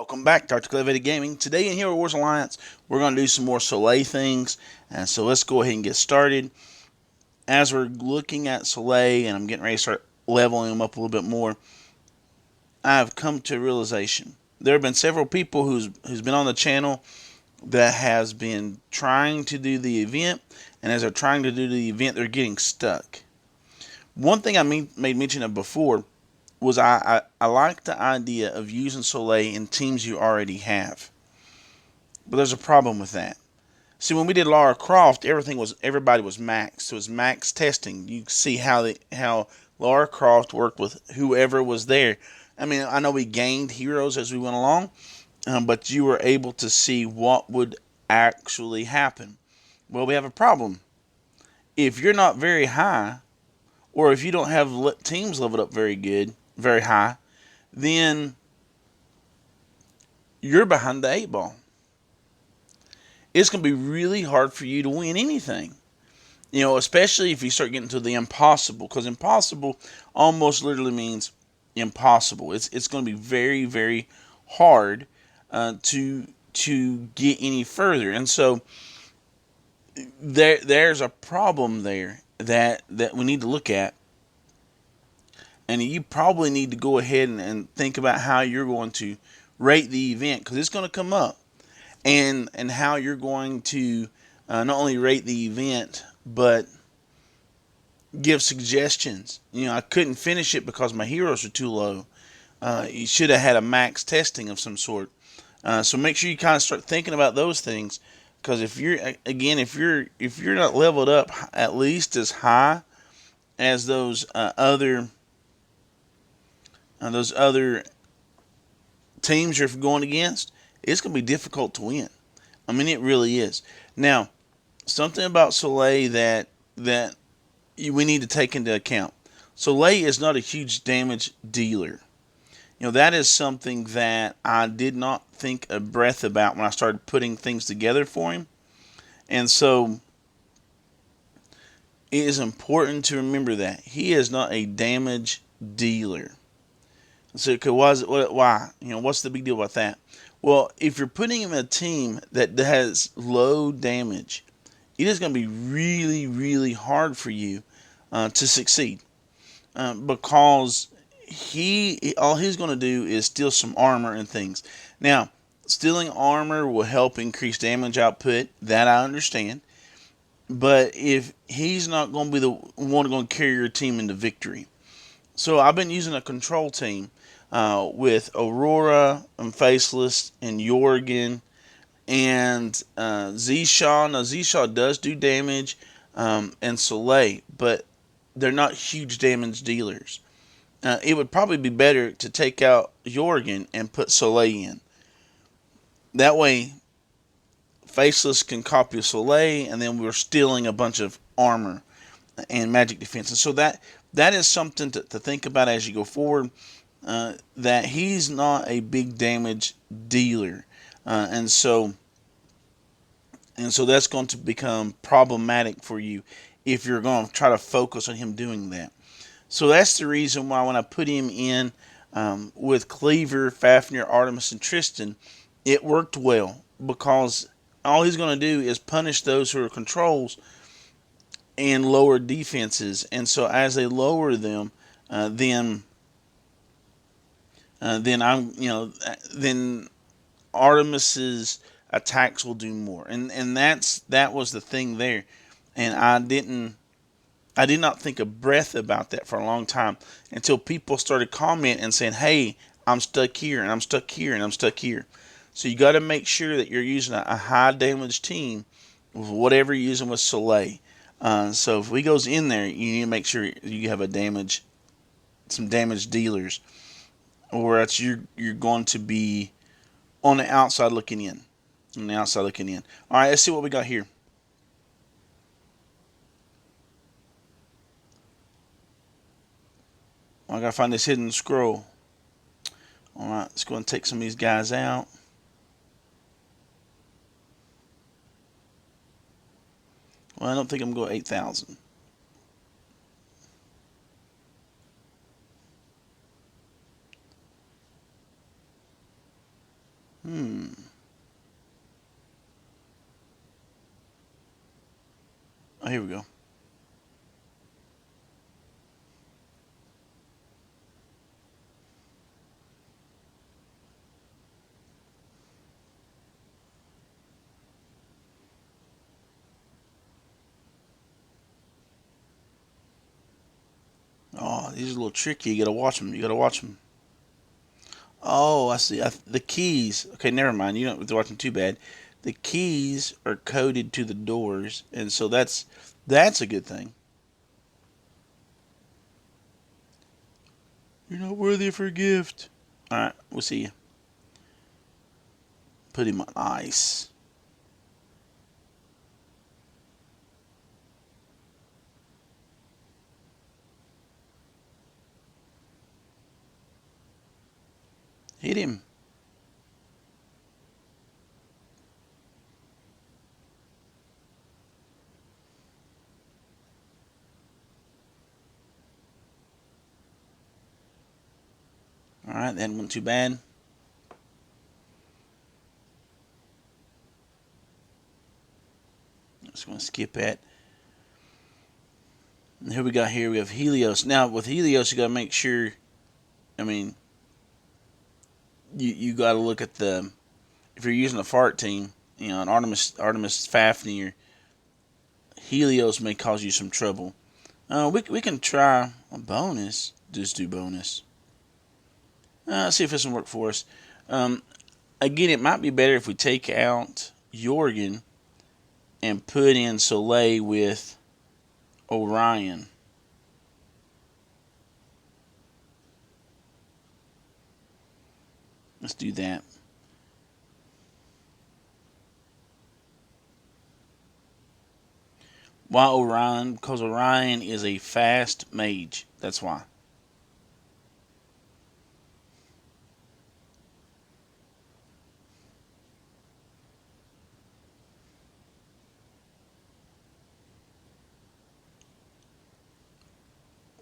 Welcome back to Arctic Elevated Gaming. Today in Hero Wars Alliance, we're going to do some more Soleil things. And so let's go ahead and get started. As we're looking at Soleil and I'm getting ready to start leveling them up a little bit more, I've come to a realization. There have been several people who's been on the channel that has been trying to do the event, and as they're trying to do the event, they're getting stuck. One thing I made mention of before was I like the idea of using Soleil in teams you already have. But there's a problem with that. See, when we did Lara Croft, everybody was max. It was max testing. You see how Lara Croft worked with whoever was there. I mean, I know we gained heroes as we went along, but you were able to see what would actually happen. Well, we have a problem. If you're not very high, or if you don't have teams leveled up very good, very high, then you're behind the eight ball. It's going to be really hard for you to win anything. You know, especially if you start getting to the impossible, because impossible almost literally means impossible. It's going to be very, very hard to get any further, and so there's a problem there that we need to look at, and you probably need to go ahead and think about how you're going to rate the event, because it's going to come up, and how you're going to not only rate the event but give suggestions. You know, I couldn't finish it because my heroes are too low. You should have had a max testing of some sort. So make sure you kind of start thinking about those things, because if you're not leveled up at least as high as those other teams you're going against, it's going to be difficult to win. I mean, it really is. Now, something about Soleil that we need to take into account. Soleil is not a huge damage dealer. You know, that is something that I did not think a breath about when I started putting things together for him. And so it is important to remember that he is not a damage dealer. So, why? You know, what's the big deal about that? Well, if you're putting him in a team that has low damage, it is going to be really, really hard for you to succeed, because all he's going to do is steal some armor and things. Now, stealing armor will help increase damage output. That I understand. But if he's not going to be the one going to carry your team into victory. So I've been using a control team with Aurora and Faceless and Jorgen and Zishaw. Now, Zishaw does do damage, and Soleil, but they're not huge damage dealers. It would probably be better to take out Jorgen and put Soleil in. That way, Faceless can copy Soleil, and then we're stealing a bunch of armor and magic defense. And so that is something to think about as you go forward, that he's not a big damage dealer. And so that's going to become problematic for you if you're going to try to focus on him doing that. So that's the reason why when I put him in with Cleaver, Fafnir, Artemis, and Tristan, it worked well, because all he's going to do is punish those who are controls and lower defenses. And so as they lower them, then Artemis's attacks will do more. And that was the thing there. And I did not think a breath about that for a long time, until people started commenting and saying, hey, I'm stuck here, and I'm stuck here, and I'm stuck here. So you got to make sure that you're using a high damage team with whatever you're using with Soleil. So if he goes in there, you need to make sure you have some damage dealers, or else you're going to be on the outside looking in. On the outside looking in. All right, let's see what we got here. I gotta find this hidden scroll. Alright, let's go and take some of these guys out. Well, I don't think I'm going to go 8,000. Oh, here we go. Oh, these are a little tricky. You gotta watch them. You gotta watch them. Oh, I see. The keys. Okay, never mind. You don't have to watch them too bad. The keys are coded to the doors, and so that's a good thing. You're not worthy for a gift. All right, we'll see you. Put him on ice. Hit him. All right, that wasn't too bad. Just going to skip that. And here we got here. We have Helios. Now with Helios, you got to make sure. I mean, you got to look at the if you're using a fart team. You know, an Artemis Fafnir, Helios may cause you some trouble. We can try a bonus. Just do bonus. Let's see if this will work for us. Um, Again, it might be better if we take out Jorgen and put in Soleil with Orion. Let's do that. Why Orion? Because Orion is a fast mage. That's why.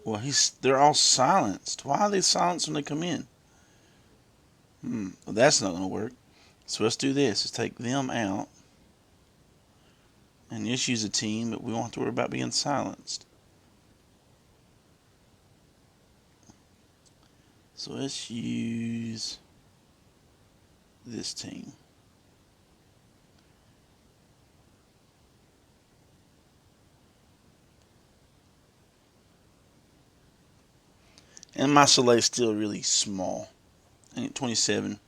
Well, they're all silenced. Why are they silenced when they come in? Well, that's not going to work. So let's do this. Let's take them out and just use a team, but we won't have to worry about being silenced. So let's use this team. And my Soleil is still really small. I think 27.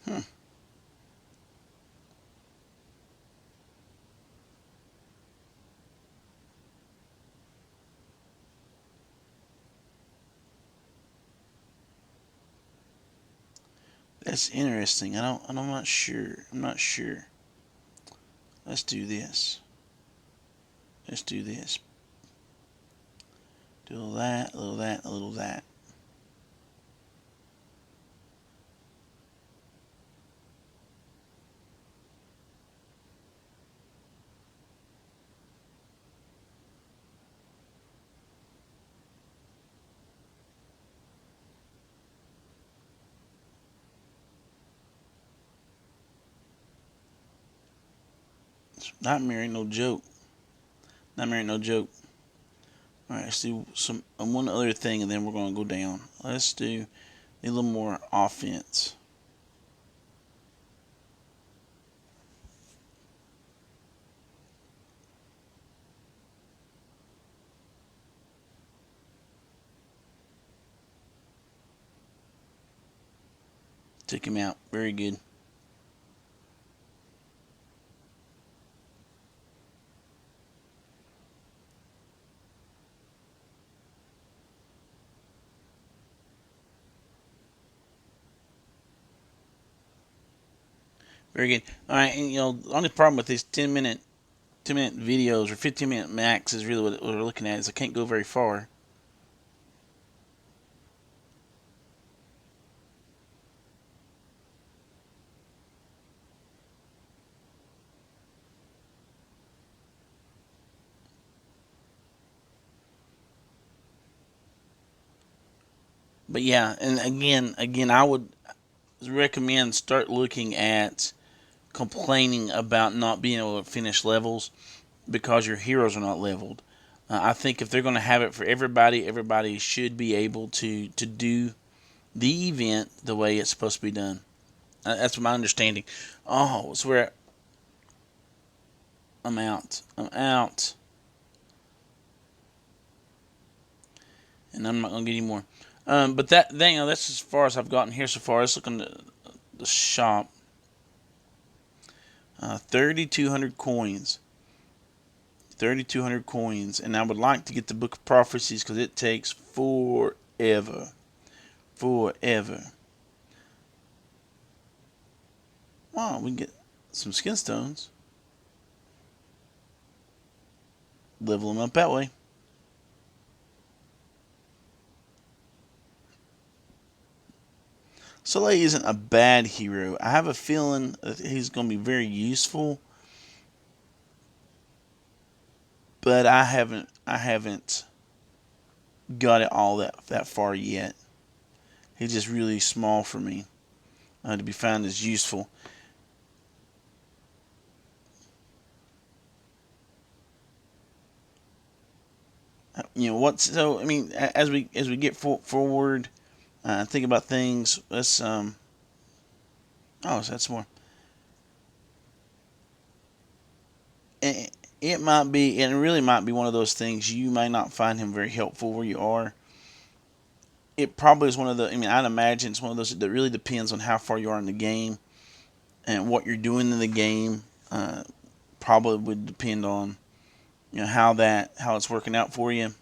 Hmm. That's interesting. I'm not sure. I'm not sure. Let's do this. Let's do this. Do a little that, a little that, a little that. Nightmare ain't no joke. Nightmare ain't no joke. All right, let's do some one other thing, and then we're going to go down. Let's do a little more offense. Took him out. Very good. Very good. All right, and the only problem with these 10-minute videos or 15-minute max is really what we're looking at is I can't go very far. But yeah, and again, I would recommend start looking at complaining about not being able to finish levels because your heroes are not leveled. I think if they're going to have it for everybody, everybody should be able to do the event the way it's supposed to be done. That's my understanding. Oh, it's where I'm out. I'm out. And I'm not going to get any more. But that's as far as I've gotten here so far. Let's look in the shop. 3,200 coins. 3,200 coins. And I would like to get the Book of Prophecies because it takes forever. Forever. Wow, we can get some skin stones. Level them up that way. Soleil isn't a bad hero. I have a feeling that he's going to be very useful, but I haven't got it all that far yet. He's just really small for me to be found as useful. So I mean, as we get forward, think about things. Let's oh, so that's more. It might be, and it really might be one of those things. You may not find him very helpful where you are. It probably is one of the. I mean, I'd imagine it's one of those that really depends on how far you are in the game and what you're doing in the game. Probably would depend on how it's working out for you.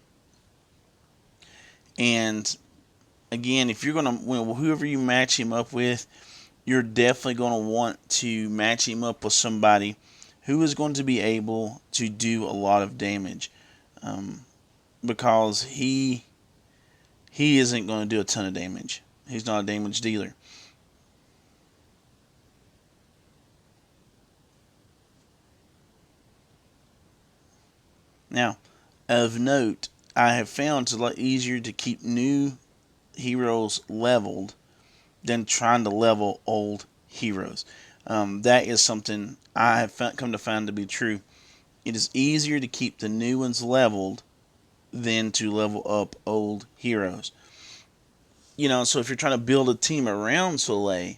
And again, if you're gonna whoever you match him up with, you're definitely gonna want to match him up with somebody who is going to be able to do a lot of damage, because he isn't going to do a ton of damage. He's not a damage dealer. Now, of note, I have found it's a lot easier to keep new heroes leveled than trying to level old heroes. That is something I have come to find to be true. It is easier to keep the new ones leveled than to level up old heroes. So if you're trying to build a team around Soleil,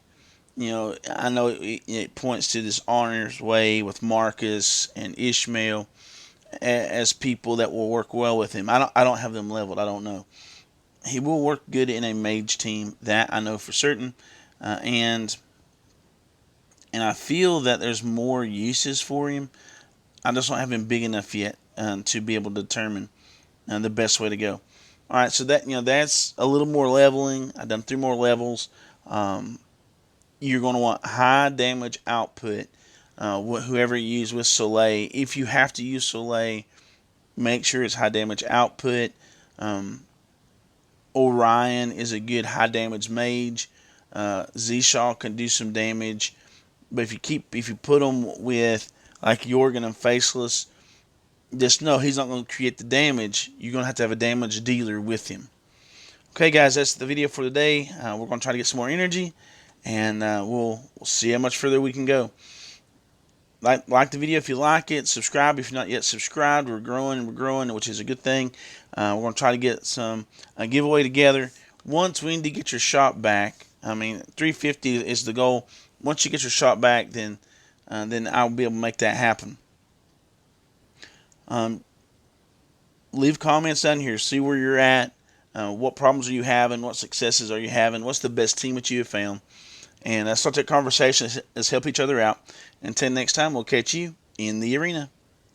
I know it points to this Honor's Way with Marcus and Ishmael as people that will work well with him. I don't have them leveled. I don't know. He will work good in a mage team. That I know for certain. And I feel that there's more uses for him. I just don't have him big enough yet to be able to determine the best way to go. All right, so that's a little more leveling. I've done 3 more levels. You're going to want high damage output. Whoever you use with Soleil, if you have to use Soleil, make sure it's high damage output. Orion is a good high damage mage. Zeshaw can do some damage, but if you put them with like Jorgen and Faceless, just know he's not going to create the damage. You're going to have a damage dealer with him. Okay, guys, that's the video for today. We're going to try to get some more energy, and we'll see how much further we can go. Like the video if you like it. Subscribe if you're not yet subscribed. We're growing, which is a good thing. We're going to try to get some giveaway together. Once we need to get your shop back, 350 is the goal. Once you get your shop back, then I'll be able to make that happen. Leave comments down here. See where you're at. What problems are you having? What successes are you having? What's the best team that you have found? And start that conversation. Let's help each other out. Until next time, we'll catch you in the arena.